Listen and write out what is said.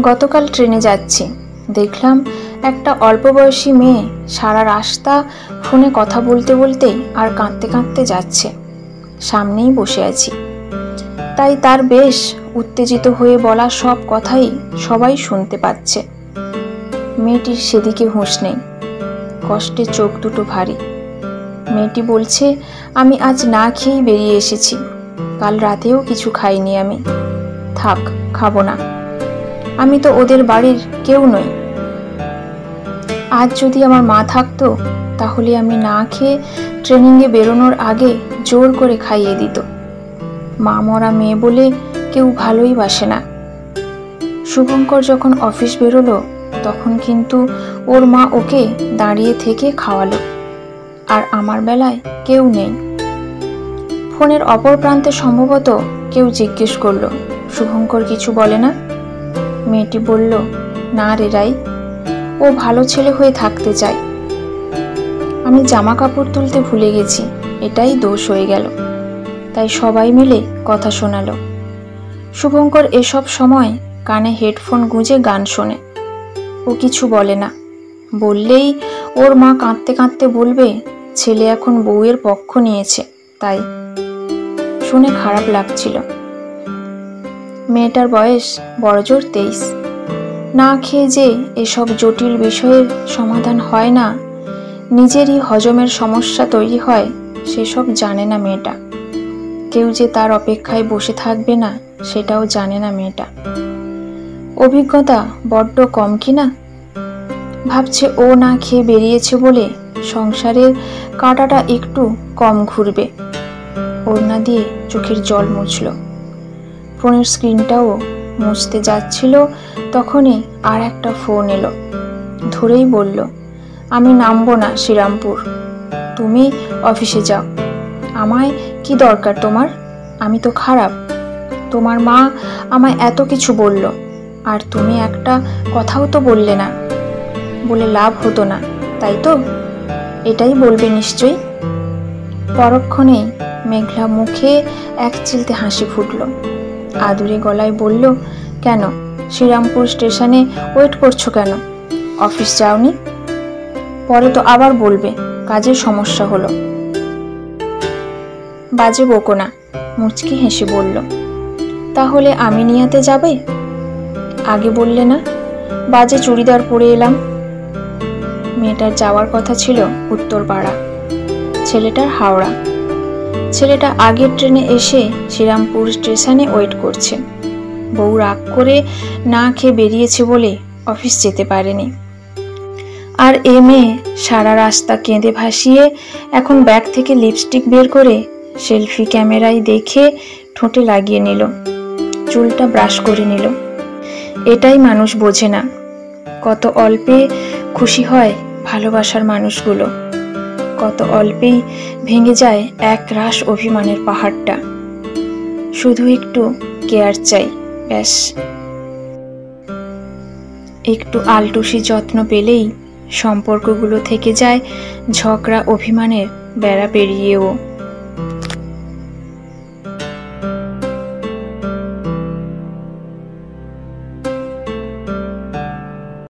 গতকাল ট্রেনে যাচ্ছি, দেখলাম একটা অল্প বয়সী মেয়ে সারা রাস্তা ফোনে কথা বলতে বলতেই আর কাঁদতে কাঁদতে যাচ্ছে। সামনেই বসে আছি, তাই তার বেশ উত্তেজিত হয়ে বলা সব কথাই সবাই শুনতে পাচ্ছে। মেয়েটির সেদিকে হুঁশ নেই, কষ্টে চোখ দুটো ভারী। মেয়েটি বলছে, আমি আজ না খেয়েই বেরিয়ে এসেছি, কাল রাতেও কিছু খাইনি আমি, থাক খাবো না, আমি তো ওদের বাড়ির কেউ নই। আজ যদি আমার মা থাকতো তাহলে আমি না খেয়ে ট্রেনিংয়ে বেরোনোর আগে জোর করে খাইয়ে দিত। মা মরা মেয়ে বলে কেউ ভালোই বাসে না। শুভঙ্কর যখন অফিস বেরোলো তখন কিন্তু ওর মা ওকে দাঁড়িয়ে থেকে খাওয়ালো, আর আমার বেলায় কেউ নেই। ফোনের অপর প্রান্তে সম্ভবত কেউ জিজ্ঞেস করলো, শুভঙ্কর কিছু বলে না? মেয়েটি বলল, না রে রাই, ও ভালো ছেলে হয়ে থাকতে চায়। আমি জামা কাপড় তুলতে ভুলে গেছি, এটাই দোষ হয়ে গেল। তাই সবাই মিলে কথা শোনালো। শুভঙ্কর এসব সময় কানে হেডফোন গুঁজে গান শোনে। ও কিছু বলে না, বললেই ওর মা কাঁদতে কাঁদতে বলবে ছেলে এখন বউয়ের পক্ষ নিয়েছে, তাই। শুনে খারাপ লাগছিল। মেয়েটার বয়স বড়জোর 23। না খেয়ে যে এসব জটিল বিষয়ের সমাধান হয় না, নিজেরই হজমের সমস্যা তৈরি হয়, সেসব জানে না মেয়েটা। কেউ যে তার অপেক্ষায় বসে থাকবে না সেটাও জানে না মেয়েটা। অভিজ্ঞতা বড্ড কম কিনা। ভাবছে ও না খেয়ে বেরিয়েছে বলে সংসারের কাঁটাটা একটু কম ঘুরবে। ওড়না দিয়ে চোখের জল মুছল। ফোনের স্ক্রিনটাও মুছতে যাচ্ছিল, তখনই আর একটা ফোন এলো। ধরেই বলল, আমি নামবো না শ্রীরামপুর, তুমি অফিসে যাও। আমায় কি দরকার তোমার? আমি তো খারাপ। তোমার মা আমায় এত কিছু বলল, আর তুমি একটা কথাও তো বললে না। বলে লাভ হতো না, তাই তো? এটাই বলবে নিশ্চয়ই। পরক্ষণেই মেঘলা মুখে এক চিলতে হাসি ফুটল। আদুরে গলায় বলল, কেন শ্রীরামপুর স্টেশনে ওয়েট করছো কেন? অফিস যাওনি? পরে তো আবার বলবে কাজের সমস্যা হলো। বাজে বকো না, মুচকি হেসে বলল। তাহলে আমি নিয়াতে যাবে? আগে বললে না? বাজে চুড়িদার পরে এলাম। মেয়েটার যাওয়ার কথা ছিল উত্তরপাড়া, ছেলেটার হাওড়া। ছেলেটা আগের ট্রেনে এসে শ্রীরামপুর স্টেশনে ওয়েট করছে। বউ রাগ করে না খেয়ে বেরিয়েছে বলে অফিস যেতে পারেনি। আর এ মেয়ে সারা রাস্তা কেঁদে ভাসিয়ে এখন ব্যাগ থেকে লিপস্টিক বের করে সেলফি ক্যামেরায় দেখে ঠোঁটে লাগিয়ে নিল, চুলটা ব্রাশ করে নিল। এটাই মানুষ বোঝে না, কত অল্পে খুশি হয় ভালোবাসার মানুষগুলো, কত অল্পেই ভেঙে যায় এক রাশ অভিমানের পাহাড়টা। শুধু একটু কেয়ার চাই, ব্যাস। একটু আলটুসি যত্ন পেলেই সম্পর্কগুলো থেকে যায় ঝগড়া অভিমানের বেড়া পেরিয়েও।